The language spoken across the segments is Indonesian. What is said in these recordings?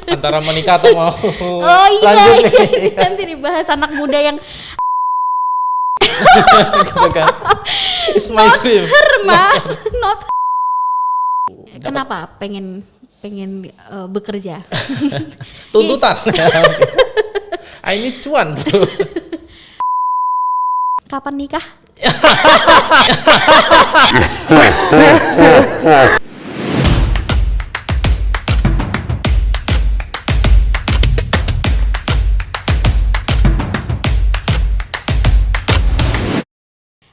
Antara menikah atau mau Oh lanjut iya, nih. nanti dibahas anak muda yang Gitu kan. It's my dream. mas, not. Kenapa pengen bekerja? Tuntutan. Ini cuan, bro. Kapan nikah?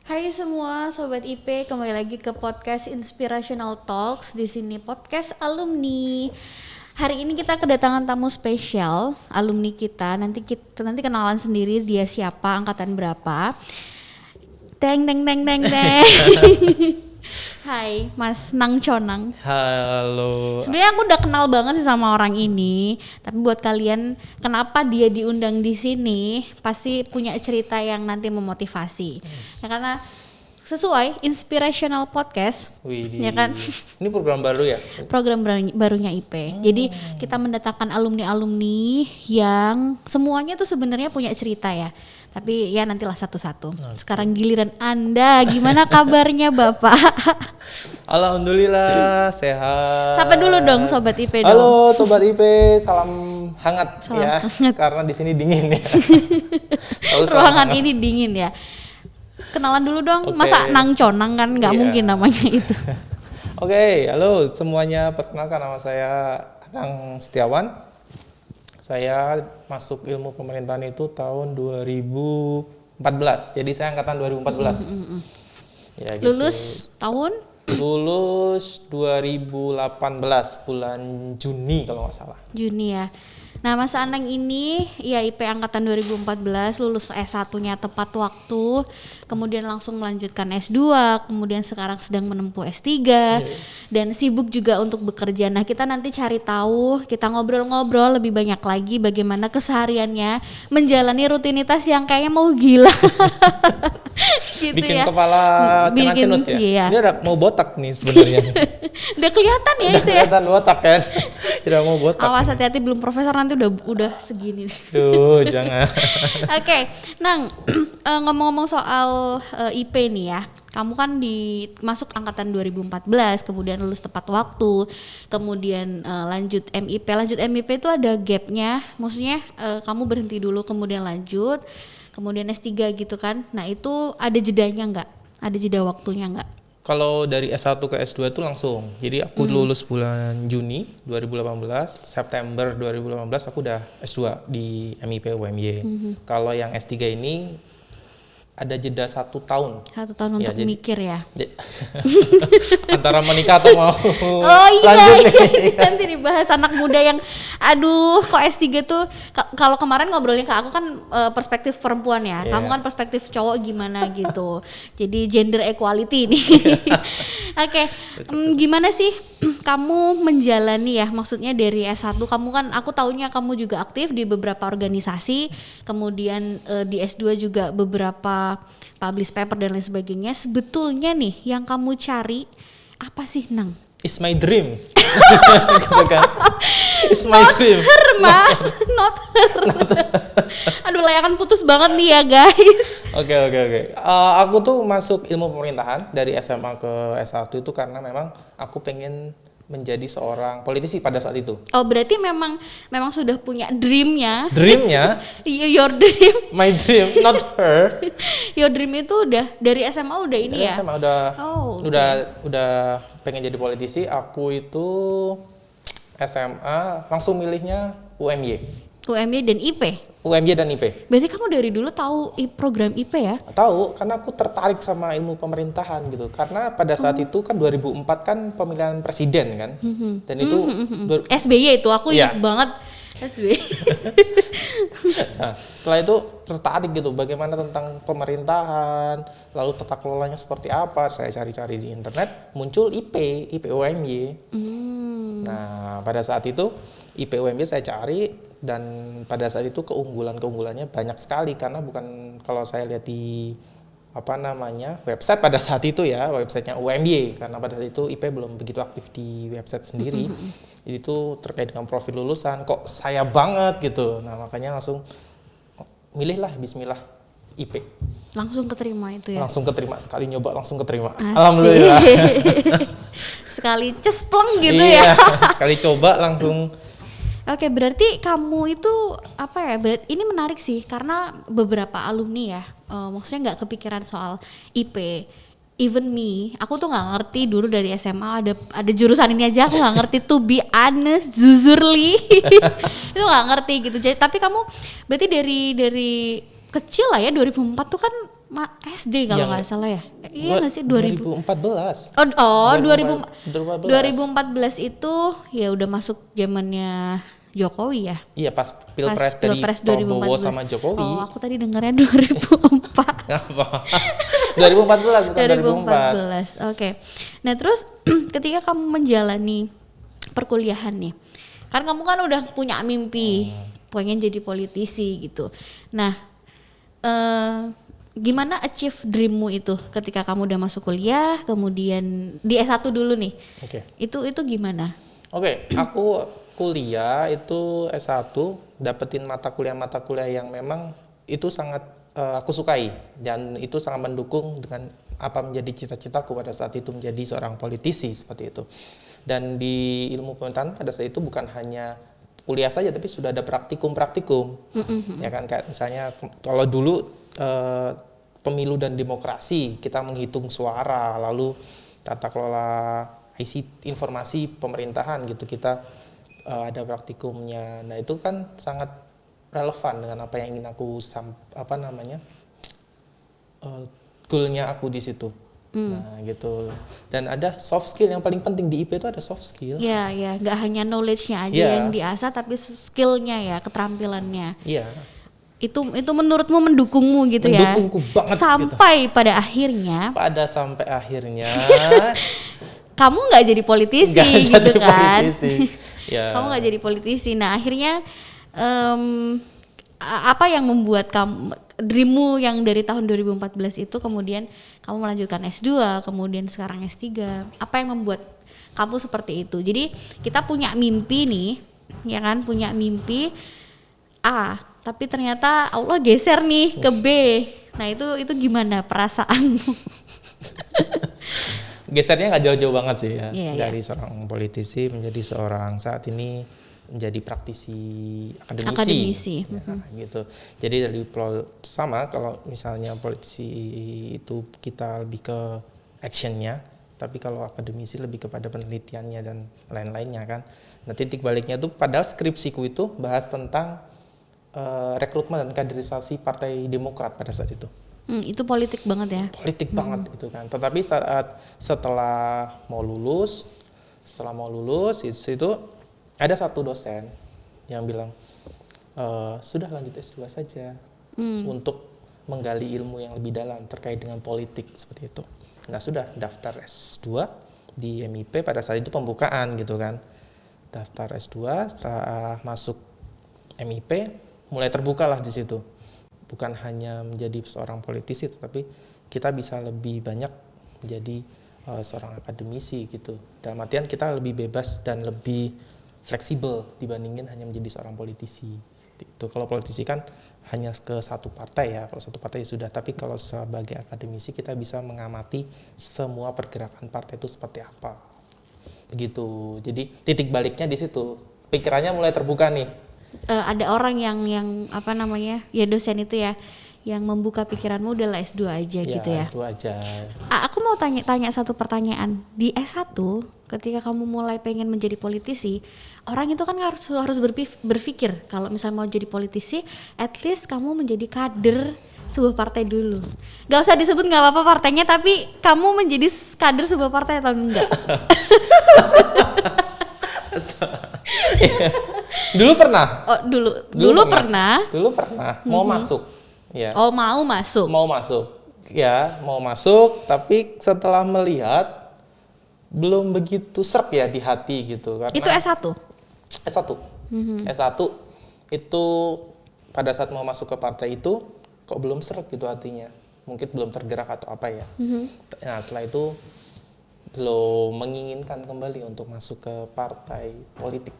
Hai semua sobat IP, kembali lagi ke podcast Inspirational Talks. Di sini podcast alumni. Hari ini kita kedatangan tamu spesial, alumni kita. Nanti kenalan sendiri dia siapa, angkatan berapa. Teng. Hai, Mas Nang Conang. Halo. Sebenarnya aku udah kenal banget sih sama orang ini, tapi buat kalian kenapa dia diundang di sini, pasti punya cerita yang nanti memotivasi. Ya, karena sesuai inspirational podcast, Widih. ya kan? Ini program baru ya? Program barunya IP. Jadi kita mendatangkan alumni-alumni yang semuanya tuh sebenarnya punya cerita ya. Tapi ya nantilah satu-satu. Sekarang giliran Anda, gimana kabarnya Bapak? Alhamdulillah sehat. Sapa dulu dong Sobat IP dong. Halo Sobat IP, salam hangat Salam ya. hangat. Karena di sini dingin ya. Ruangan ini dingin ya. Kenalan dulu dong. Oke. Masa Nang Conang kan nggak Iya. mungkin namanya itu. Oke, halo semuanya. Perkenalkan nama saya Anang Setiawan. Saya masuk ilmu pemerintahan itu tahun 2014. Jadi saya angkatan 2014. Ya, gitu. Lulus tahun? Lulus 2018 bulan Juni kalau nggak salah. Juni ya. Nah, Mas Anang ini ya IP angkatan 2014, lulus S1-nya tepat waktu, kemudian langsung melanjutkan S2, kemudian sekarang sedang menempuh S3 dan sibuk juga untuk bekerja. Nah, kita nanti cari tahu, kita ngobrol-ngobrol lebih banyak lagi bagaimana kesehariannya menjalani rutinitas yang kayaknya mau gila. Gitu Bikin ya. kepala cenut-cenut ya. Iya. Ini ada mau botak nih sebenarnya. Udah kelihatan ya Udah itu ya. kelihatan botak kan. Tidak mau botak. Awas hati-hati belum profesor nanti udah segini. Duh, jangan. Oke, Nang, ngomong-ngomong soal IP nih ya. Kamu kan masuk angkatan 2014, kemudian lulus tepat waktu, kemudian lanjut MIP. Lanjut MIP itu ada gapnya, maksudnya kamu berhenti dulu kemudian lanjut, kemudian S3 gitu kan. Nah itu ada jedanya nggak? Ada jeda waktunya nggak? Kalau dari S1 ke S2 itu langsung. Jadi aku lulus bulan Juni 2018, September 2018 aku udah S2 di MIP UMY. Kalau yang S3 ini ada jeda 1 tahun. 1 tahun Ya, untuk mikir ya. Antara menikah atau mau Oh iya, lanjut nih. nanti dibahas anak muda yang aduh kok S3 tuh kalau kemarin ngobrolnya ke aku kan perspektif perempuan ya, Yeah. kamu kan perspektif cowok gimana gitu, jadi gender equality nih. Oke, gimana sih kamu menjalani ya, maksudnya dari S1 kamu kan aku taunya kamu juga aktif di beberapa organisasi, kemudian di S2 juga beberapa publish paper dan lain sebagainya. Sebetulnya nih yang kamu cari apa sih, Nang? It's my dream. Gitu kan? It's my dream. Her, Mas, not her. Aduh, layangan putus banget nih ya, guys. Oke. Aku tuh masuk ilmu pemerintahan dari SMA ke S1 itu karena memang aku pengen menjadi seorang politisi pada saat itu. Oh, berarti memang sudah punya dreamnya. Dreamnya? Your dream. My dream, not her. Your dream itu udah dari SMA udah ini Dari ya? SMA udah Oh, udah pengen jadi politisi. Aku itu SMA langsung milihnya UMY. UMY dan IP. UMY dan IP. Berarti kamu dari dulu tahu program IP ya? Tahu, karena aku tertarik sama ilmu pemerintahan gitu. Karena pada saat itu kan 2004 kan pemilihan presiden kan. Dan itu SBY itu aku Iya. ingat banget. SBY. Nah, setelah itu tertarik gitu bagaimana tentang pemerintahan, lalu tata kelolanya seperti apa. Saya cari-cari di internet, muncul IP UMY. Nah, pada saat itu IP UMY saya cari, dan pada saat itu keunggulannya banyak sekali, karena bukan, kalau saya lihat di website pada saat itu ya, websitenya UMY, karena pada saat itu IP belum begitu aktif di website sendiri. itu terkait dengan profil lulusan, kok saya banget gitu. Nah makanya langsung milihlah Bismillah IP. Langsung keterima itu ya. Langsung keterima, sekali nyoba langsung keterima. Asik. Alhamdulillah. Sekali cespleng gitu Iya, ya. sekali coba langsung. Oke, berarti kamu itu apa ya? Ini menarik sih karena beberapa alumni ya, maksudnya nggak kepikiran soal IP. Even me, aku tuh nggak ngerti dulu dari SMA ada jurusan ini aja aku nggak ngerti, to be honest, jujurly itu nggak ngerti gitu. Jadi, tapi kamu berarti dari kecil lah ya, 2004 tuh kan SD kalau nggak salah ya. Iya nggak sih 2014. Oh 2014 itu ya udah masuk zamannya Jokowi ya. Iya pas Pilpres dari Prabowo sama Jokowi. Oh aku tadi dengarnya 2004. Apa? 2014 bukan 2004. Oke. Nah terus ketika kamu menjalani perkuliahan nih, kan kamu kan udah punya mimpi pengen jadi politisi gitu. Nah gimana achieve dreammu itu ketika kamu udah masuk kuliah, kemudian di S1 dulu nih. Oke. Itu gimana? Oke, aku kuliah itu S1 dapetin mata kuliah yang memang itu sangat aku sukai dan itu sangat mendukung dengan apa menjadi cita-citaku pada saat itu menjadi seorang politisi seperti itu. Dan di ilmu pemerintahan pada saat itu bukan hanya kuliah saja tapi sudah ada praktikum. Ya kan kayak misalnya kalau dulu pemilu dan demokrasi kita menghitung suara, lalu tata kelola ICT informasi pemerintahan gitu kita ada praktikumnya. Nah itu kan sangat relevan dengan apa yang ingin aku goalnya aku di situ. Nah gitu. Dan ada soft skill yang paling penting di IP itu ada soft skill. Iya, nggak hanya knowledge-nya aja yang diasah tapi skill-nya ya, keterampilannya. Iya. Itu menurutmu mendukungmu gitu ya. Mendukungku banget sampai gitu. pada akhirnya kamu nggak jadi politisi gitu kan. Ya. Kamu nggak jadi politisi. Nah akhirnya apa yang membuat kamu dreammu yang dari tahun 2014 itu kemudian kamu melanjutkan S2 kemudian sekarang S3, apa yang membuat kamu seperti itu? Jadi kita punya mimpi nih ya kan, punya mimpi A tapi ternyata Allah geser nih ke B. Nah itu gimana perasaanmu? Gesernya nggak jauh-jauh banget sih ya, dari seorang politisi menjadi seorang saat ini menjadi praktisi akademisi. Ya, gitu. Jadi dari sama kalau misalnya politisi itu kita lebih ke actionnya, tapi kalau akademisi lebih kepada penelitiannya dan lain-lainnya kan. Nah titik baliknya tuh padahal skripsiku itu bahas tentang rekrutmen dan kaderisasi Partai Demokrat pada saat itu. Itu politik banget ya? Politik banget gitu kan. Tetapi setelah mau lulus itu ada satu dosen yang bilang sudah lanjut S2 saja untuk menggali ilmu yang lebih dalam terkait dengan politik seperti itu. Nah sudah daftar S2 di MIP pada saat itu pembukaan gitu kan. Daftar S2 setelah masuk MIP mulai terbukalah di situ. Bukan hanya menjadi seorang politisi, tetapi kita bisa lebih banyak menjadi seorang akademisi gitu. Dalam artian kita lebih bebas dan lebih fleksibel dibandingin hanya menjadi seorang politisi. Itu kalau politisi kan hanya ke satu partai ya, kalau satu partai sudah. Tapi kalau sebagai akademisi kita bisa mengamati semua pergerakan partai itu seperti apa. Begitu. Jadi titik baliknya di situ. Pikirannya mulai terbuka nih. Ada orang yang apa namanya ya dosen itu ya yang membuka pikiranmu udahlah S2 aja gitu ya. S2 aja. Aku mau tanya satu pertanyaan. Di S1 ketika kamu mulai pengen menjadi politisi, orang itu kan harus berpikir kalau misalnya mau jadi politisi, at least kamu menjadi kader sebuah partai dulu. Gak usah disebut nggak apa-apa partainya, tapi kamu menjadi kader sebuah partai atau enggak? Dulu pernah. Oh, dulu pernah. Dulu pernah mau masuk. Ya. Oh, mau masuk. Mau masuk. Ya, mau masuk tapi setelah melihat belum begitu serp ya di hati gitu karena itu S1. S1. S1 itu pada saat mau masuk ke partai itu kok belum serp gitu hatinya. Mungkin belum tergerak atau apa ya. Nah, setelah itu belum menginginkan kembali untuk masuk ke partai politik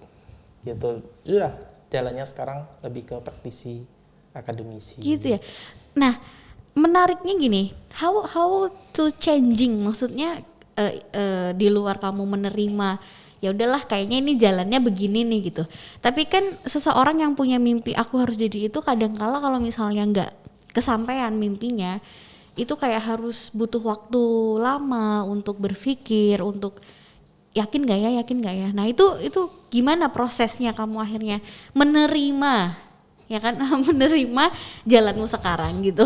gitu. Sudah jalannya sekarang lebih ke praktisi akademisi Gitu ya. Nah, menariknya gini, how to changing, maksudnya di luar kamu menerima ya udahlah kayaknya ini jalannya begini nih gitu. Tapi kan seseorang yang punya mimpi aku harus jadi itu, kadangkala kalau misalnya nggak kesampaian mimpinya, itu kayak harus butuh waktu lama untuk berpikir, untuk yakin gak ya. Nah itu gimana prosesnya kamu akhirnya menerima, ya kan, menerima jalanmu sekarang gitu.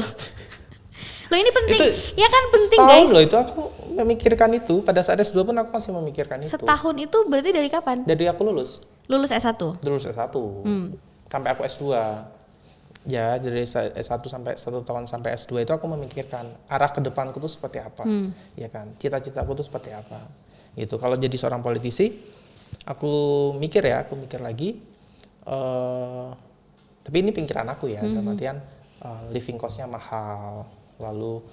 Loh ini penting, itu ya kan penting setahun guys. loh itu aku memikirkan itu. Pada saat S2 pun aku masih memikirkan itu. Setahun itu berarti dari kapan? Dari aku lulus Lulus S1? lulus S1 sampai aku S2. Ya dari S1 sampai 1 tahun sampai S2 itu aku memikirkan arah ke depanku tuh seperti apa, ya kan, cita-citaku tuh seperti apa. Gitu. Kalau jadi seorang politisi, aku mikir lagi. Tapi ini pikiran aku ya, dalam artian living cost-nya mahal, lalu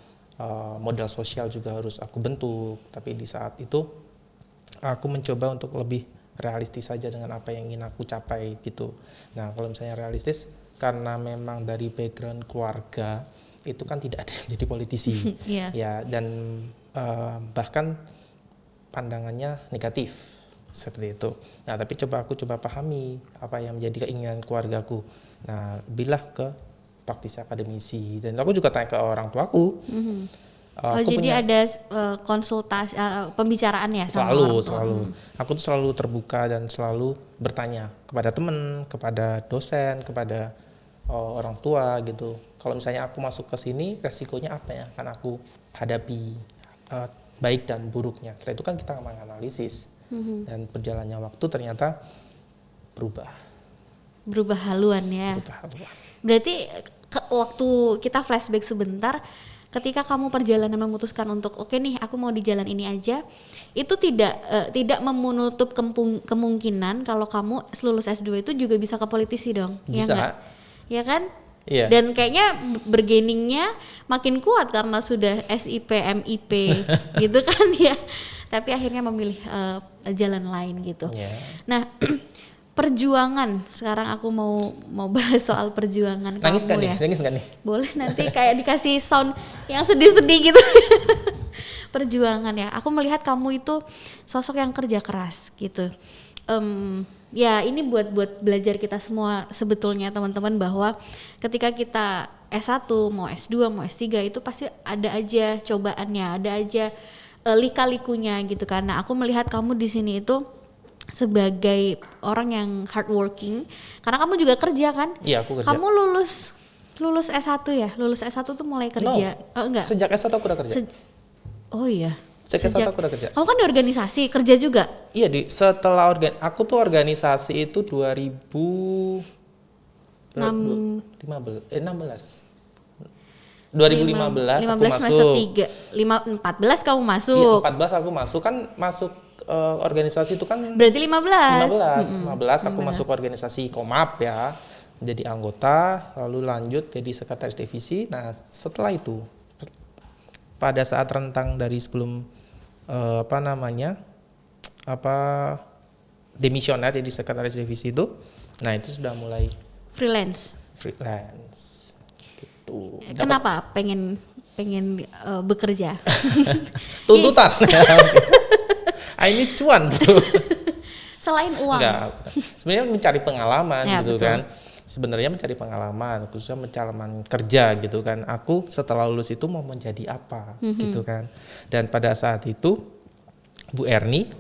modal sosial juga harus aku bentuk. Tapi di saat itu aku mencoba untuk lebih realistis saja dengan apa yang ingin aku capai gitu. Nah kalau misalnya realistis, karena memang dari background keluarga itu kan tidak ada yang jadi politisi, ya, dan bahkan pandangannya negatif seperti itu. Nah tapi aku coba pahami apa yang menjadi keinginan keluargaku. Nah bilah ke praktisi akademisi, dan aku juga tanya ke orang tuaku. Jadi ada konsultasi, pembicaraan ya sama orang tua. Selalu. Aku tuh selalu terbuka dan selalu bertanya kepada teman, kepada dosen, kepada orang tua gitu. Kalau misalnya aku masuk ke sini, resikonya apa ya? Kan aku hadapi baik dan buruknya. Setelah itu kan kita menganalisis, dan berjalannya waktu ternyata berubah haluan ya. Berarti waktu kita flashback sebentar, ketika kamu perjalanan memutuskan untuk oke nih aku mau di jalan ini aja, itu tidak menutup kemungkinan kalau kamu lulus S2 itu juga bisa ke politisi dong. Bisa. Ya kan? Iya. Dan kayaknya bergainingnya makin kuat karena sudah SIP, MIP gitu kan ya. Tapi akhirnya memilih jalan lain gitu. Yeah. Nah, perjuangan, sekarang aku mau bahas soal perjuangan Nangis kamu ya. Nangis gak nih? Boleh nanti kayak dikasih sound yang sedih-sedih gitu. Perjuangan ya. Aku melihat kamu itu sosok yang kerja keras gitu. Ya ini buat belajar kita semua sebetulnya teman-teman, bahwa ketika kita S1 mau S2 mau S3 itu pasti ada aja cobaannya, ada aja lika-likunya gitu kan. Nah aku melihat kamu di sini itu sebagai orang yang hardworking, karena kamu juga kerja kan? Iya aku kerja. Kamu lulus S1 ya? Lulus S1 tuh mulai kerja? No, enggak. Sejak S1 aku udah kerja. Oh iya. Sejak S1 aku udah kerja. Kamu kan di organisasi kerja juga? Iya, setelah aku tuh organisasi itu 2015 aku masuk. 14 kamu masuk. Iya, 14 aku masuk, kan masuk organisasi itu kan berarti 15 aku masuk organisasi Komap ya, jadi anggota, lalu lanjut jadi sekretaris divisi. Nah setelah itu pada saat rentang dari sebelum demisioner jadi sekretaris divisi itu, nah itu sudah mulai freelance gitu. Kenapa pengen bekerja? Tuntutan. Ini cuan bro. Selain uang. Enggak. Sebenarnya mencari pengalaman ya, gitu betul. kan. Sebenarnya mencari pengalaman, khususnya pengalaman kerja gitu kan. Aku setelah lulus itu mau menjadi apa gitu kan. Dan pada saat itu Bu Erni,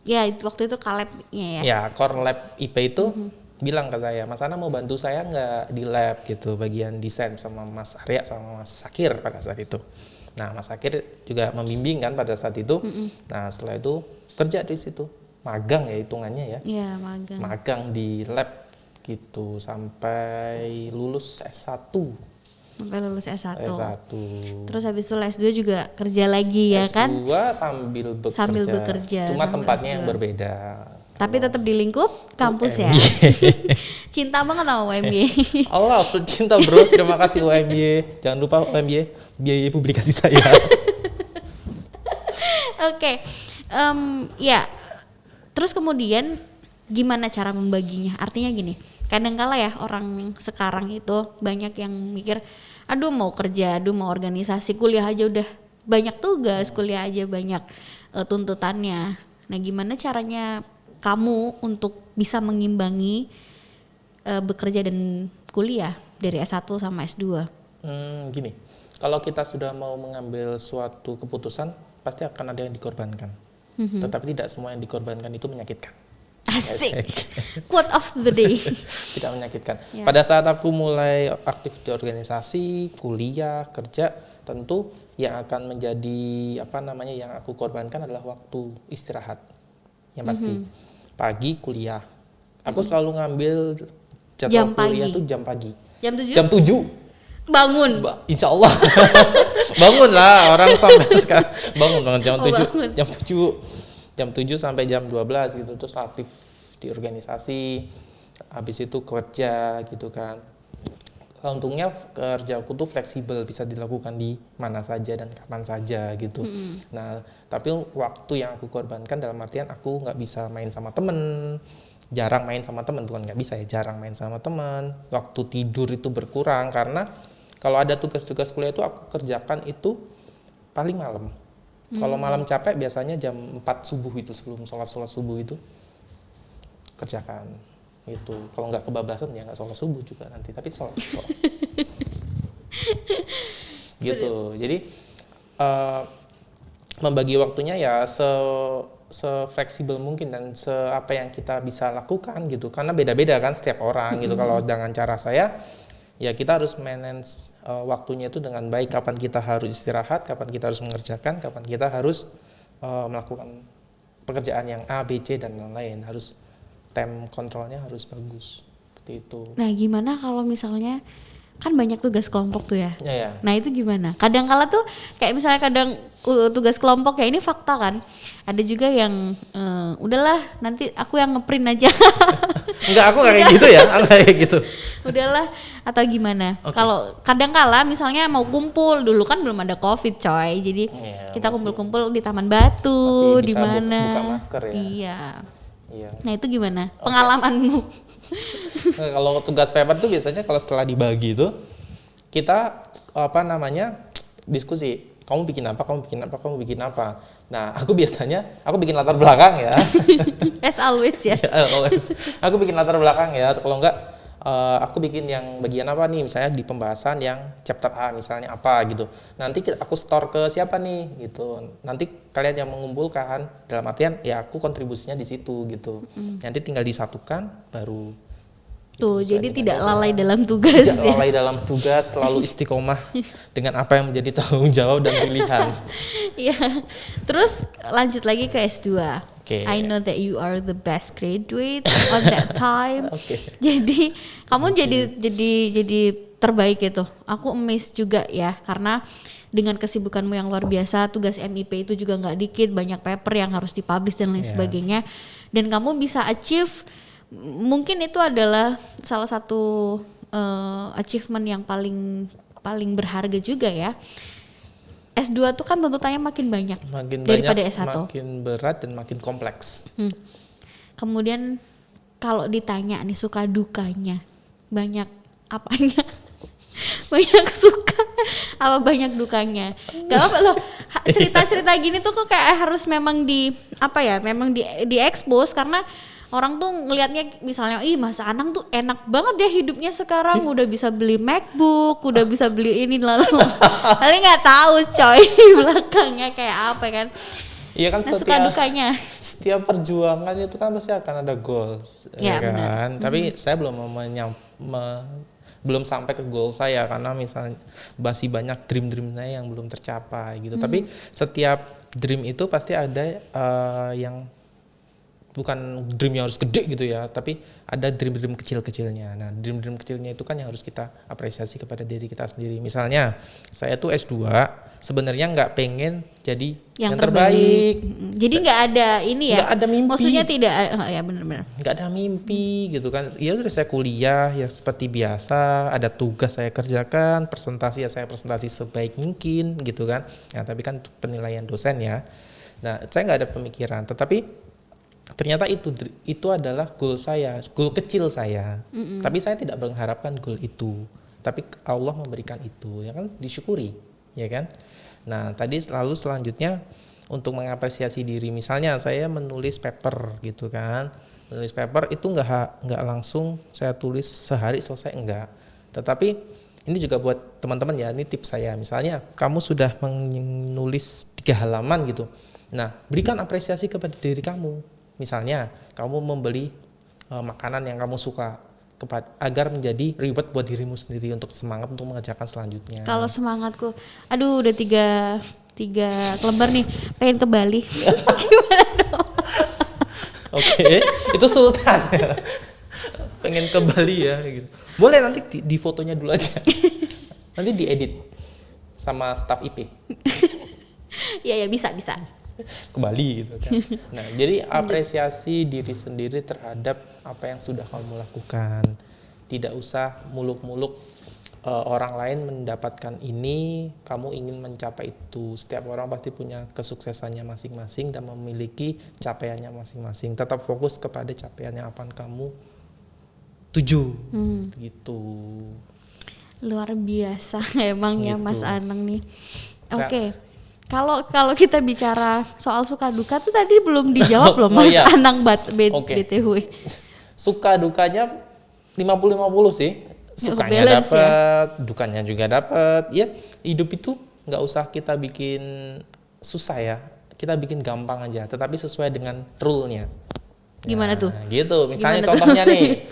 ya waktu itu Kalebnya ya. Ya, Core Lab IP itu bilang ke saya, Mas Ana mau bantu saya nggak di lab gitu, bagian desain sama Mas Arya sama Mas Sakir pada saat itu. Nah, Mas Sakir juga membimbing kan pada saat itu. Nah, setelah itu kerja di situ, magang ya hitungannya ya. Iya, magang. Magang di lab gitu sampai lulus S1. Sampai lulus S1. S1. Terus habis itu S2 juga kerja lagi ya kan? S2 sambil bekerja. Cuma sambil tempatnya S2. yang berbeda. Tapi tetap di lingkup kampus ya. Cinta banget sama UMY. Allah, cinta bro. Terima kasih UMY. Jangan lupa UMY biayai publikasi saya. Oke, ya. Terus kemudian gimana cara membaginya? Artinya gini, kadang-kala ya orang sekarang itu banyak yang mikir, aduh mau kerja, aduh mau organisasi, kuliah aja udah banyak tugas, kuliah aja banyak tuntutannya. Nah, gimana caranya kamu untuk bisa mengimbangi bekerja dan kuliah dari S1 sama S2? Gini, kalau kita sudah mau mengambil suatu keputusan, pasti akan ada yang dikorbankan. Tetapi tidak semua yang dikorbankan itu menyakitkan. Asik. Quote of the day. Tidak menyakitkan. Ya. Pada saat aku mulai aktif di organisasi, kuliah, kerja, tentu yang akan menjadi yang aku korbankan adalah waktu istirahat. Yang pasti. Pagi kuliah. Aku selalu ngambil jadwal Jam kuliah pagi. tuh jam pagi. Jam 7? Jam 7. Bangun. Insya Allah. Bangun lah orang sampai sekarang. Bangun jam 7. bangun. Jam 7 sampai jam 12 gitu, terus aktif di organisasi, habis itu kerja gitu kan. Untungnya kerjaku tuh fleksibel, bisa dilakukan di mana saja dan kapan saja gitu. Nah, tapi waktu yang aku korbankan dalam artian aku nggak bisa main sama temen, jarang main sama temen, bukan nggak bisa ya, jarang main sama temen. Waktu tidur itu berkurang karena kalau ada tugas-tugas kuliah itu aku kerjakan itu paling malam. Kalau malam capek biasanya jam 4 subuh itu, sebelum sholat subuh itu kerjakan gitu. Kalau nggak kebablasan ya nggak sholat subuh juga nanti, tapi sholat. Gitu. Jadi membagi waktunya ya se-fleksibel mungkin dan apa yang kita bisa lakukan gitu. Karena beda-beda kan setiap orang gitu. Kalau dengan cara saya ya kita harus manage waktunya itu dengan baik, kapan kita harus istirahat, kapan kita harus mengerjakan, kapan kita harus melakukan pekerjaan yang A, B, C dan lain-lain. Harus time kontrolnya harus bagus seperti itu. Nah, gimana kalau misalnya kan banyak tugas kelompok tuh ya? Ya. Nah, itu gimana? Kadang-kala tuh kayak misalnya tugas kelompok ya, ini fakta kan. Ada juga yang udahlah nanti aku yang ngeprint aja. Enggak, aku nggak kayak gitu ya, aku nggak kayak gitu. Udahlah atau gimana? Okay. Kalau kadang-kala misalnya mau kumpul, dulu kan belum ada Covid coy. Jadi kita masih kumpul-kumpul di Taman Batu, bisa di mana? buka masker ya. Iya. Nah, itu gimana? Pengalamanmu? Nah, kalau tugas paper tuh biasanya kalau setelah dibagi itu kita diskusi. Kamu bikin apa? Kamu bikin apa? Nah, aku bikin latar belakang ya. As always ya. Always. Aku bikin latar belakang ya. Kalau enggak aku bikin yang bagian apa nih, misalnya di pembahasan yang chapter A misalnya apa gitu. Nanti aku store ke siapa nih gitu. Nanti kalian yang mengumpulkan, dalam artian ya aku kontribusinya di situ gitu. Nanti tinggal disatukan baru. Tuh, jadi tidak lalai dalam tugas. Tidak lalai dalam tugas, selalu istiqomah dengan apa yang menjadi tanggung jawab dan pilihan. Iya. Terus lanjut lagi ke S2. Okay. I know that you are the best graduate on that time. Okay. Jadi kamu jadi terbaik itu. Aku amazed juga ya, karena dengan kesibukanmu yang luar biasa, tugas MIP itu juga nggak dikit, banyak paper yang harus dipublish dan lain sebagainya. Dan kamu bisa achieve, mungkin itu adalah salah satu achievement yang paling berharga juga ya. S2 tuh kan tuntutannya makin banyak daripada S1. Makin berat dan makin kompleks. Kemudian kalau ditanya nih suka dukanya, banyak apanya? Banyak suka apa banyak dukanya? Gak apa loh, cerita-cerita gini tuh kok kayak harus memang memang di expose, karena orang tuh ngelihatnya misalnya, Mas Anang tuh enak banget ya hidupnya sekarang, udah bisa beli MacBook, udah bisa beli ini lalu. Kali nggak tahu coy di belakangnya kayak apa kan. Iya kan, suka dukanya. Setiap perjuangan itu kan pasti akan ada goals, ya kan. Benar. Tapi saya belum sampai ke goal saya karena misalnya masih banyak dream saya yang belum tercapai gitu. Tapi setiap dream itu pasti ada yang bukan dream yang harus gede gitu ya, tapi ada dream kecil-kecilnya. Nah, dream kecilnya itu kan yang harus kita apresiasi kepada diri kita sendiri. Misalnya, saya tuh S2 sebenarnya nggak pengen jadi yang terbaik. Jadi nggak ada ini ya? Nggak ada mimpi. Maksudnya tidak, ya benar-benar. Nggak ada mimpi gitu kan. Ya udah, saya kuliah ya seperti biasa, ada tugas saya kerjakan, presentasi ya saya presentasi sebaik mungkin gitu kan. Nah, tapi kan penilaian dosen ya. Nah, saya nggak ada pemikiran, tetapi ternyata itu adalah goal saya, goal kecil saya. Tapi saya tidak mengharapkan goal itu, tapi Allah memberikan itu, ya kan, disyukuri, ya kan. Nah, tadi lalu selanjutnya untuk mengapresiasi diri, misalnya saya menulis paper gitu kan, menulis paper itu nggak langsung saya tulis sehari selesai, enggak, tetapi ini juga buat teman-teman ya, ini tips saya. Misalnya kamu sudah menulis 3 halaman gitu, nah berikan apresiasi kepada diri kamu. Misalnya kamu membeli makanan yang kamu suka, agar menjadi reward buat dirimu sendiri untuk semangat untuk mengerjakan selanjutnya. Kalau semangatku, aduh udah tiga lembar nih, pengen ke Bali. Gimana dong? Oke, itu Sultan. Pengen ke Bali ya gitu. Boleh nanti di fotonya dulu aja. Nanti diedit sama staf IP. Ya bisa. Ke Bali gitu kan. Nah, jadi apresiasi diri sendiri terhadap apa yang sudah kamu lakukan. Tidak usah muluk-muluk orang lain mendapatkan ini, kamu ingin mencapai itu. Setiap orang pasti punya kesuksesannya masing-masing dan memiliki capaiannya masing-masing. Tetap fokus kepada capaian yang akan kamu tuju. Gitu. Luar biasa emang ya Gitu. Mas Anang nih. Oke. Kalau kita bicara soal suka duka tuh tadi belum dijawab loh Mas iya. Anang Oke. BTW. Suka dukanya 50-50 sih. Sukanya balance dapat, dukanya juga dapat. Ya, hidup itu nggak usah kita bikin susah ya. Kita bikin gampang aja, tetapi sesuai dengan rule-nya. Gimana tuh? Gitu. Misalnya Gimana contohnya nih.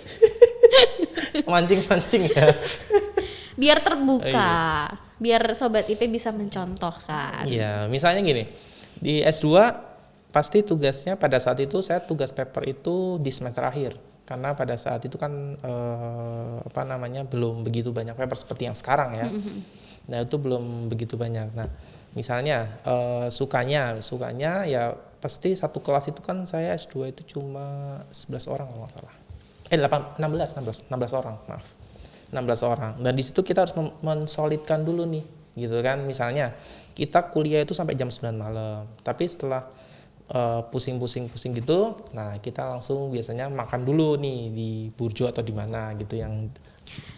Mancing-mancing ya. Biar terbuka. Biar Sobat IP bisa mencontohkan. Iya, misalnya gini. Di S2 pasti tugasnya pada saat itu saya tugas paper itu di semester akhir. Karena pada saat itu kan belum begitu banyak paper seperti yang sekarang ya. Nah, itu belum begitu banyak. Nah, misalnya sukanya ya pasti satu kelas itu kan saya S2 itu cuma 11 orang kalau nggak salah. 16 orang, maaf. 16 orang. Dan di situ kita harus mensolidkan dulu nih, gitu kan. Misalnya kita kuliah itu sampai jam 9 malam. Tapi setelah pusing gitu, nah kita langsung biasanya makan dulu nih di Burjo atau di mana gitu yang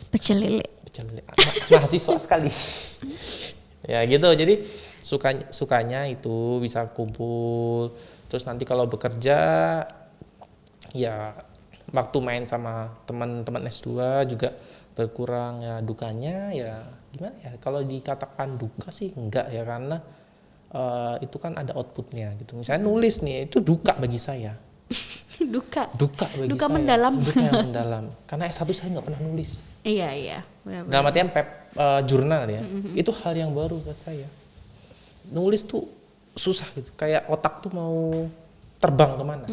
Pecel lele. Mahasiswa sekali. Ya gitu. Jadi sukanya itu bisa kumpul. Terus nanti kalau bekerja ya waktu main sama teman-teman S2 juga berkurang. Ya dukanya ya gimana ya, kalau dikatakan duka sih enggak ya, karena itu kan ada outputnya gitu. Misalnya nulis nih, itu duka bagi saya. Duka Bagi saya. mendalam. Duka yang mendalam. Karena S1 saya nggak pernah nulis. Iya benar-benar. Dalam artian jurnal ya, itu hal yang baru buat saya. Nulis tuh susah gitu, kayak otak tuh mau terbang kemana.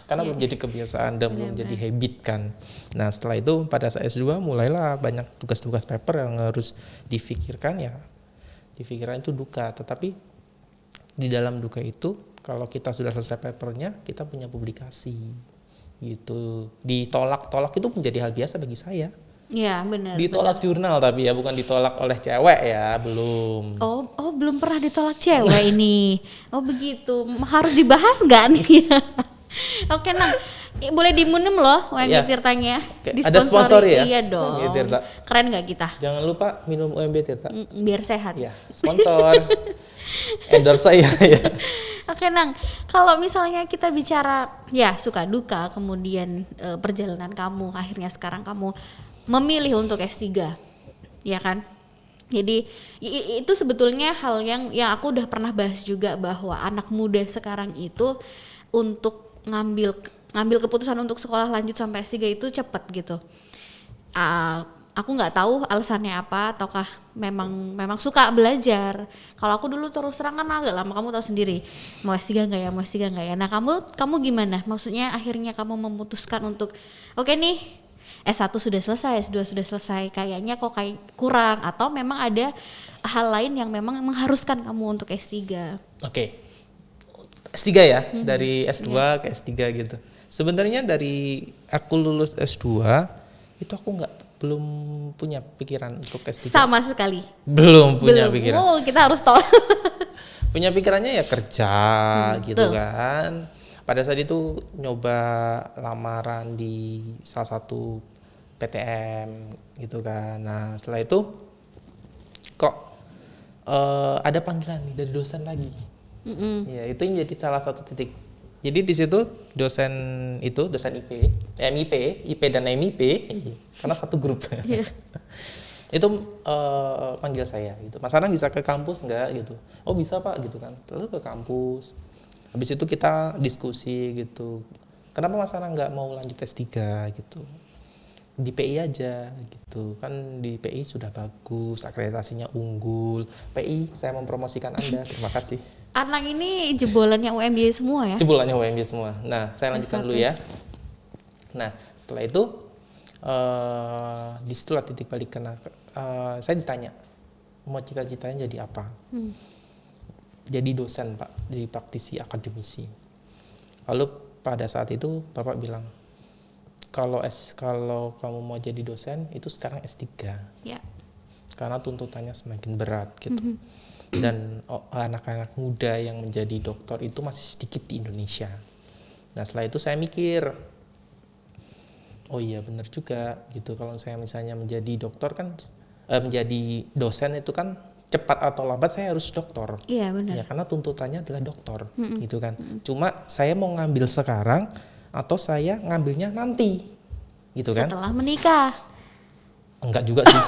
Karena belum jadi kebiasaan dan belum jadi habit kan. Nah setelah itu pada saat S2 mulailah banyak tugas-tugas paper yang harus difikirkan ya. Difikirkan itu duka, tetapi di dalam duka itu kalau kita sudah selesai papernya, kita punya publikasi gitu. Ditolak itu menjadi hal biasa bagi saya. Iya benar. Ditolak jurnal tapi ya, bukan ditolak oleh cewek ya, belum. Oh belum pernah ditolak cewek ini. Oh begitu, harus dibahas nggak nih? Oke Nang, boleh diminum loh UMB Iya. Tirtanya. Ada sponsor ya? Iya dong. UMB Tirta. Keren nggak kita? Jangan lupa minum UMB Tirta. Biar sehat. Ya, sponsor. Endorse saya ya. Oke Nang, kalau misalnya kita bicara ya suka duka, kemudian perjalanan kamu akhirnya sekarang kamu memilih untuk S3, ya kan? Jadi itu sebetulnya hal yang aku udah pernah bahas juga, bahwa anak muda sekarang itu untuk ngambil keputusan untuk sekolah lanjut sampai S3 itu cepat gitu. Aku nggak tahu alasannya apa, ataukah memang suka belajar. Kalau aku dulu terus terang kan agak lama, kamu tahu sendiri, mau S3 nggak ya. Nah kamu gimana? Maksudnya akhirnya kamu memutuskan untuk oke nih, S1 sudah selesai, S2 sudah selesai, kayaknya kok kayak kurang, atau memang ada hal lain yang memang mengharuskan kamu untuk S3? Oke. S3 ya, dari S2 ke S3 gitu. Sebenarnya dari aku lulus S2 itu aku belum punya pikiran untuk S3. Sama sekali. Belum punya pikiran. Oh, kita harus tahu. punya pikirannya ya kerja gitu betul. kan. Pada saat itu nyoba lamaran di salah satu PTM gitu kan. Nah setelah itu kok ada panggilan nih dari dosen lagi. Mm-mm. Ya itu yang jadi salah satu titik. Jadi di situ dosen itu dosen IP dan MIP karena satu grup. Iya. Itu panggil saya gitu. Mas Anang bisa ke kampus nggak gitu? Oh bisa Pak gitu kan. Lalu ke kampus. Habis itu kita diskusi gitu. Kenapa Mas Anang nggak mau lanjut S3 gitu? Di PI aja gitu. Kan di PI sudah bagus, akreditasinya unggul. PI saya mempromosikan Anda. Terima kasih. Anak ini jebolannya UMY semua ya? Jebolannya UMY semua. Nah, saya lanjutkan S1. dulu ya. Nah, setelah itu disitulah titik balik kena. Saya ditanya mau cita-citanya jadi apa? Jadi dosen Pak, jadi praktisi akademisi. Lalu pada saat itu Bapak bilang kalau kamu mau jadi dosen itu sekarang S3 Ya. karena tuntutannya semakin berat gitu. Dan anak-anak muda yang menjadi dokter itu masih sedikit di Indonesia. Nah setelah itu saya mikir, oh iya benar juga gitu. Kalau saya misalnya menjadi dokter kan, menjadi dosen itu kan cepat atau lambat saya harus dokter. Iya benar. Ya karena tuntutannya adalah dokter, gitu kan. Cuma saya mau ngambil sekarang atau saya ngambilnya nanti, gitu kan? Setelah menikah. Enggak juga sih.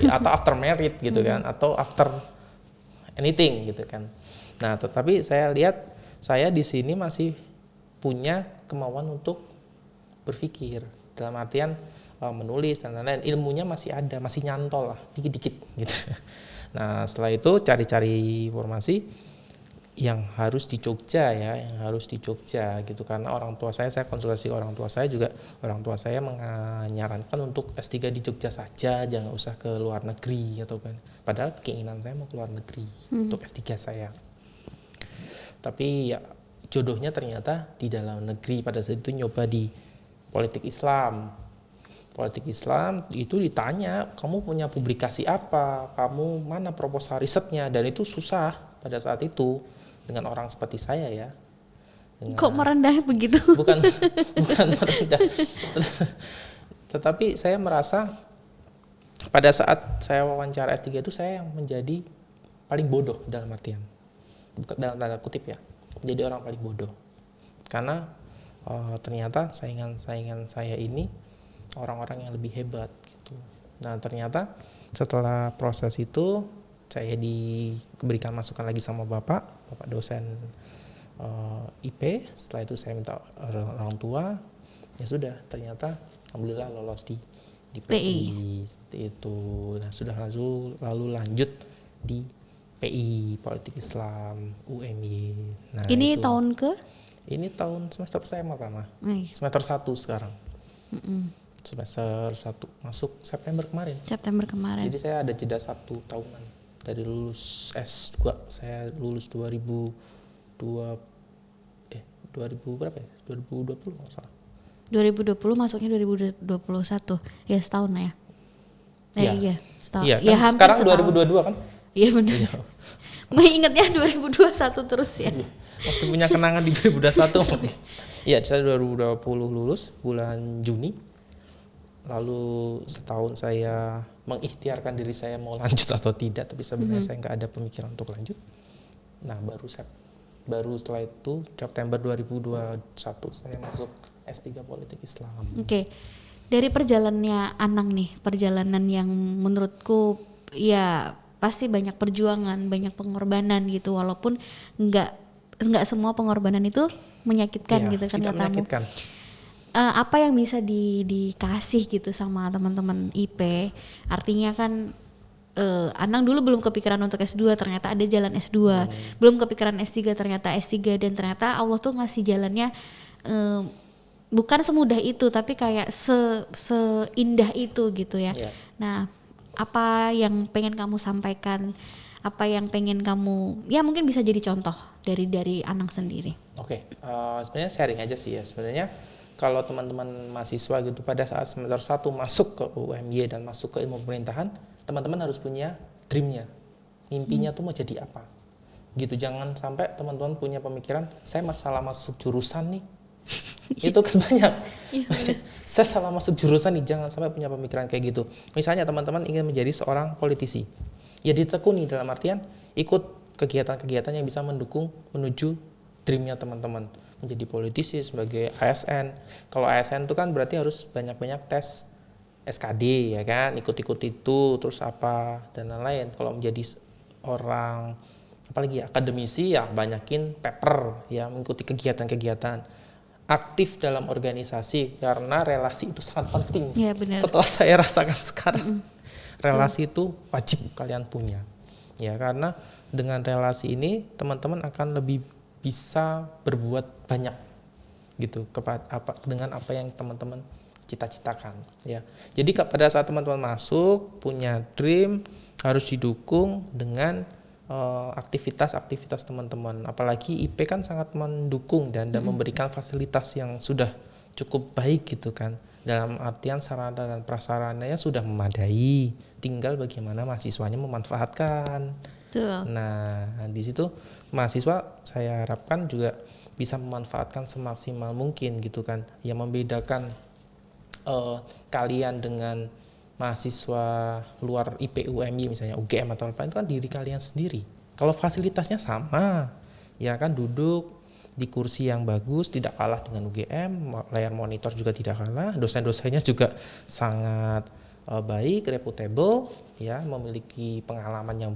Atau after married gitu kan, atau after anything gitu kan. Nah, tetapi saya lihat saya di sini masih punya kemauan untuk berpikir dalam artian menulis dan lain-lain. Ilmunya masih ada, masih nyantol lah, dikit-dikit gitu. Nah, setelah itu cari-cari informasi yang harus di Jogja ya, yang harus di Jogja gitu karena orang tua saya konsultasi ke orang tua saya juga, orang tua saya menyarankan untuk S3 di Jogja saja, jangan usah ke luar negeri atau kan. Padahal keinginan saya mau ke luar negeri untuk S3 saya. Tapi ya jodohnya ternyata di dalam negeri. Pada saat itu nyoba di politik Islam. Politik Islam itu ditanya, kamu punya publikasi apa? Kamu mana proposal risetnya? Dan itu susah pada saat itu. Dengan orang seperti saya ya. Kok merendah begitu? Bukan merendah. Tetapi saya merasa pada saat saya wawancara S3 itu saya yang menjadi paling bodoh dalam artian. Bukan dalam tanda kutip ya. Jadi orang paling bodoh. Karena ternyata saingan saya ini orang-orang yang lebih hebat gitu. Nah, ternyata setelah proses itu saya diberikan masukan lagi sama bapak dosen IP. Setelah itu saya minta orang tua, ya sudah ternyata alhamdulillah lolos di PI seperti itu. Nah sudah lalu lanjut di PI Politik Islam UMY. Nah, Ini itu. tahun ke? Ini tahun semester saya pertama, semester 1 sekarang. Semester 1 masuk September kemarin. Jadi saya ada jeda 1 tahunan. Dari lulus S2 saya lulus 2000 berapa ya? 2020 enggak salah. 2020 masuknya 2021. Ya setahun ya. Iya, setahun. Iya, ya kan hampir sekarang setahun. 2022 kan? Iya benar. Gue ingetnya 2021 terus ya. Masih punya kenangan di 2021. Iya, saya 2020 lulus bulan Juni. Lalu setahun saya mengikhtiarkan diri saya mau lanjut atau tidak, tapi sebenarnya saya nggak ada pemikiran untuk lanjut. Nah, baru setelah itu September 2021 saya masuk S3 Politik Islam. Oke. Dari perjalanannya Anang nih, perjalanan yang menurutku ya pasti banyak perjuangan, banyak pengorbanan gitu, walaupun nggak semua pengorbanan itu menyakitkan gitu kan tidak katamu. Menyakitkan. Apa yang bisa dikasih gitu sama teman-teman IP? Artinya kan Anang dulu belum kepikiran untuk S2, ternyata ada jalan S2. Belum kepikiran S3, ternyata S3, dan ternyata Allah tuh ngasih jalannya bukan semudah itu, tapi kayak seindah itu gitu ya. Yeah. Nah, apa yang pengen kamu sampaikan? Apa yang pengen kamu, ya mungkin bisa jadi contoh dari Anang sendiri. Oke, sebenarnya sharing aja sih ya. Sebenarnya kalau teman-teman mahasiswa gitu pada saat semester 1 masuk ke UMY dan masuk ke ilmu pemerintahan, teman-teman harus punya dreamnya, mimpinya tuh mau jadi apa. gitu. Jangan sampai teman-teman punya pemikiran saya salah masuk jurusan nih. Itu kan banyak. Saya salah masuk jurusan nih, jangan sampai punya pemikiran kayak gitu. Misalnya teman-teman ingin menjadi seorang politisi, ya ditekuni dalam artian ikut kegiatan-kegiatan yang bisa mendukung menuju dreamnya teman-teman menjadi politisi sebagai ASN. Kalau ASN itu kan berarti harus banyak-banyak tes SKD ya kan, ikut-ikut itu, terus apa dan lain-lain. Kalau menjadi orang apalagi akademisi ya banyakin paper ya, mengikuti kegiatan-kegiatan, aktif dalam organisasi karena relasi itu sangat penting. Ya, benar. Setelah saya rasakan sekarang, relasi itu wajib kalian punya ya, karena dengan relasi ini teman-teman akan lebih bisa berbuat banyak gitu dengan apa yang teman-teman cita-citakan ya. Jadi pada saat teman-teman masuk punya dream harus didukung dengan aktivitas-aktivitas teman-teman. Apalagi IP kan sangat mendukung dan memberikan fasilitas yang sudah cukup baik gitu kan. Dalam artian sarana dan prasarananya sudah memadai. Tinggal bagaimana mahasiswanya memanfaatkan. Betul. Nah, di situ mahasiswa saya harapkan juga bisa memanfaatkan semaksimal mungkin gitu kan. Yang membedakan kalian dengan mahasiswa luar IP UMY misalnya UGM atau apa itu kan diri kalian sendiri. Kalau fasilitasnya sama, ya kan duduk di kursi yang bagus, tidak kalah dengan UGM, layar monitor juga tidak kalah, dosen-dosennya juga sangat baik, reputable, ya memiliki pengalaman yang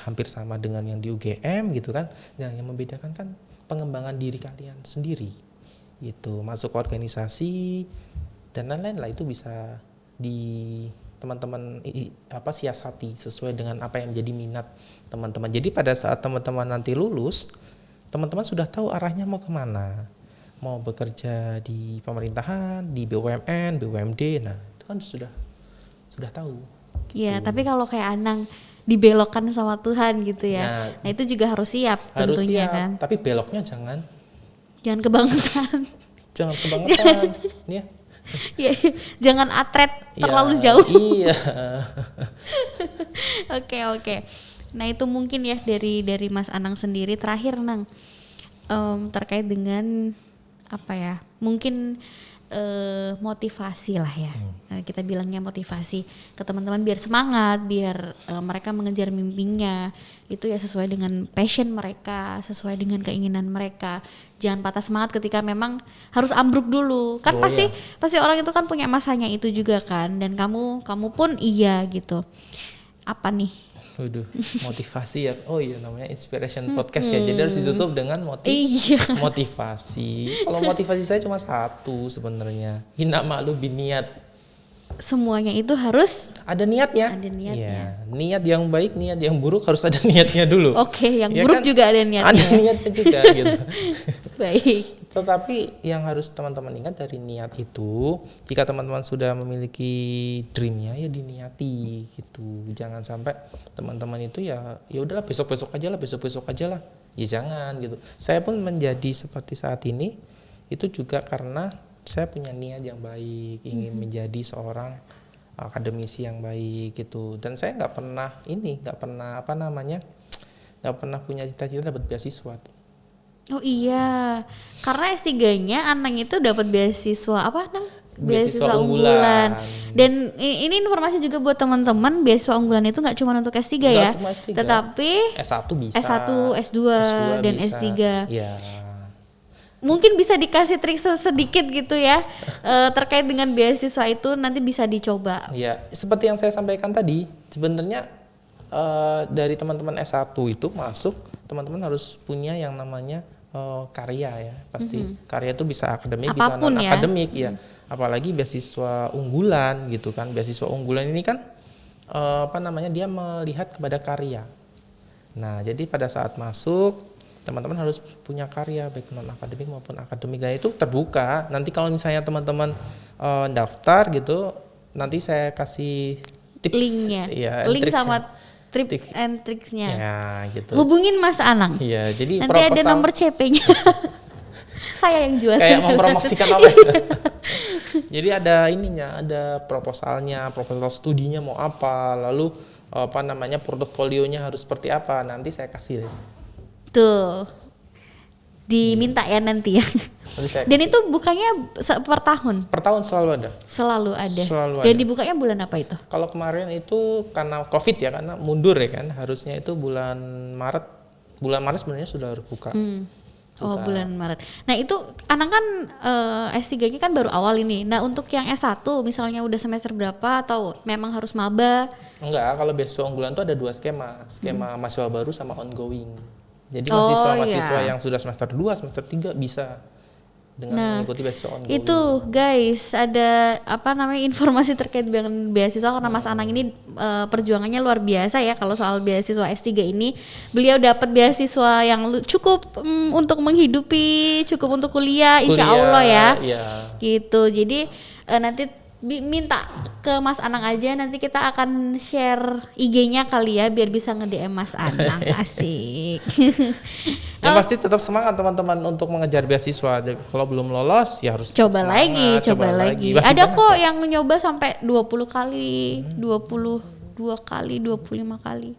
hampir sama dengan yang di UGM gitu kan. Yang membedakan kan pengembangan diri kalian sendiri, gitu. Masuk organisasi dan lain-lain lah itu bisa di teman-teman siasati sesuai dengan apa yang menjadi minat teman-teman. Jadi pada saat teman-teman nanti lulus, teman-teman sudah tahu arahnya mau kemana, mau bekerja di pemerintahan, di BUMN, BUMD, nah itu kan sudah tahu. Iya, tapi kalau kayak Anang dibelokkan sama Tuhan gitu ya, nah itu juga harus siap tentunya kan. Tapi beloknya jangan kebangetan. Jangan kebangetan, ya. Ya, jangan atret terlalu jauh. Iya. Oke. Nah itu mungkin ya dari Mas Anang sendiri. Terakhir Nang, terkait dengan apa ya? Mungkin motivasi lah ya. Kita bilangnya motivasi ke teman-teman biar semangat, biar mereka mengejar mimpinya. Itu ya sesuai dengan passion mereka, sesuai dengan keinginan mereka. Jangan patah semangat ketika memang harus ambruk dulu. Kan pasti orang itu kan punya masanya itu juga kan. Dan kamu pun iya gitu. Apa nih? Waduh, motivasi ya. Oh iya, namanya Inspiration Podcast ya. Jadi harus ditutup dengan motivasi. Kalau motivasi saya cuma satu sebenarnya. Hina malu biniat. Semuanya itu harus ada niatnya. Ada niatnya. Ya, niat yang baik, niat yang buruk harus ada niatnya dulu. Oke, yang ya buruk kan? juga ada niatnya. Ada niatnya juga gitu. Baik. Tetapi yang harus teman-teman ingat dari niat itu, jika teman-teman sudah memiliki dreamnya ya diniati gitu. Jangan sampai teman-teman itu ya udahlah besok-besok aja lah. Ya jangan gitu. Saya pun menjadi seperti saat ini itu juga karena saya punya niat yang baik, ingin menjadi seorang akademisi yang baik gitu. Dan saya nggak pernah punya cita-cita dapat beasiswa. Oh iya, karena S3-nya Anang itu dapat beasiswa apa Nang? Beasiswa unggulan. Dan ini informasi juga buat teman-teman, beasiswa unggulan itu nggak cuma untuk S3 ya, tetapi S1 bisa, S1, S2 dan bisa. S3. Ya. Mungkin bisa dikasih trik sedikit gitu ya terkait dengan beasiswa itu, nanti bisa dicoba. Ya, seperti yang saya sampaikan tadi, sebenarnya dari teman-teman S1 itu masuk, teman-teman harus punya yang namanya karya ya, pasti. Karya itu bisa akademik, apapun bisa non akademik ya. Apalagi beasiswa unggulan gitu kan. Beasiswa unggulan ini kan dia melihat kepada karya. Nah, jadi pada saat masuk teman-teman harus punya karya baik non akademik maupun akademik. Dan itu terbuka. Nanti kalau misalnya teman-teman daftar gitu, nanti saya kasih tips linknya, link sama tips and tricksnya. Ya, gitu. Hubungin Mas Anang. Iya, jadi nanti ada nomor CP-nya. Saya yang jual. Kayak mempromosikan apa ya? Jadi ada ada proposalnya, proposal studinya mau apa, lalu portofolionya harus seperti apa, nanti saya kasih deh. Tuh. Diminta ya nanti ya. Nanti saya Dan kasih. itu bukanya per tahun? Per tahun selalu ada. Selalu ada. Selalu Dan ada. dibukanya bulan apa itu? Kalau kemarin itu karena COVID ya, karena mundur ya kan, harusnya itu bulan Maret. Bulan Maret sebenarnya sudah harus buka. Oh, bulan Maret. Nah, itu anak kan S3-nya kan baru awal ini. Nah, untuk yang S1 misalnya udah semester berapa atau memang harus maba? Enggak, kalau beasiswa unggulan itu ada 2 skema. Skema mahasiswa baru sama ongoing. Jadi Oh, mahasiswa-mahasiswa iya. yang sudah semester 2, semester 3 bisa dengan mengikuti beasiswa ongoing. Itu guys, ada apa namanya informasi terkait dengan beasiswa karena Mas Anang ini perjuangannya luar biasa ya kalau soal beasiswa S3 ini. Beliau dapat beasiswa yang cukup untuk menghidupi, cukup untuk kuliah, insya Allah ya. Iya. Gitu. Jadi nanti minta ke Mas Anang aja, nanti kita akan share IG-nya kali ya biar bisa nge-DM Mas Anang. Asik. Yang pasti tetap semangat teman-teman untuk mengejar beasiswa. Jadi, kalau belum lolos ya harus coba semangat, lagi. Masih Ada banyak kok yang nyoba sampai 20 kali, 22 kali, 25 kali.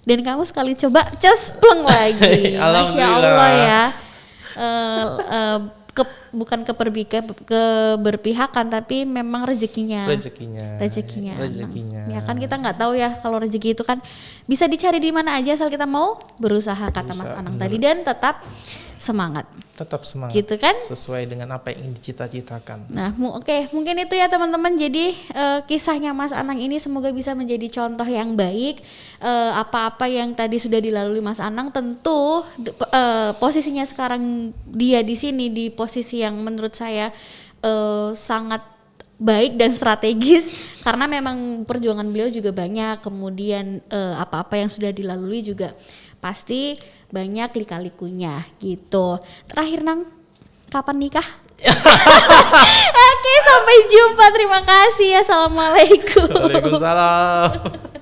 Dan kamu sekali coba cespleng lagi. Masya Allah ya. Bukan keberpihakan tapi memang rezekinya. rezekinya. Ya kan kita nggak tahu ya kalau rezeki itu kan bisa dicari di mana aja asal kita mau berusaha kata Mas Anang tadi, dan tetap semangat. Tetap semangat. Gitu kan? Sesuai dengan apa yang ingin dicita-citakan. Nah, oke, mungkin itu ya teman-teman. Jadi kisahnya Mas Anang ini semoga bisa menjadi contoh yang baik. Apa-apa yang tadi sudah dilalui Mas Anang, tentu posisinya sekarang dia di sini di posisi yang menurut saya sangat baik dan strategis karena memang perjuangan beliau juga banyak. Kemudian apa-apa yang sudah dilalui juga pasti banyak lika-likunya gitu. Terakhir Nang, kapan nikah? Oke, sampai jumpa. Terima kasih. Assalamualaikum. Waalaikumsalam.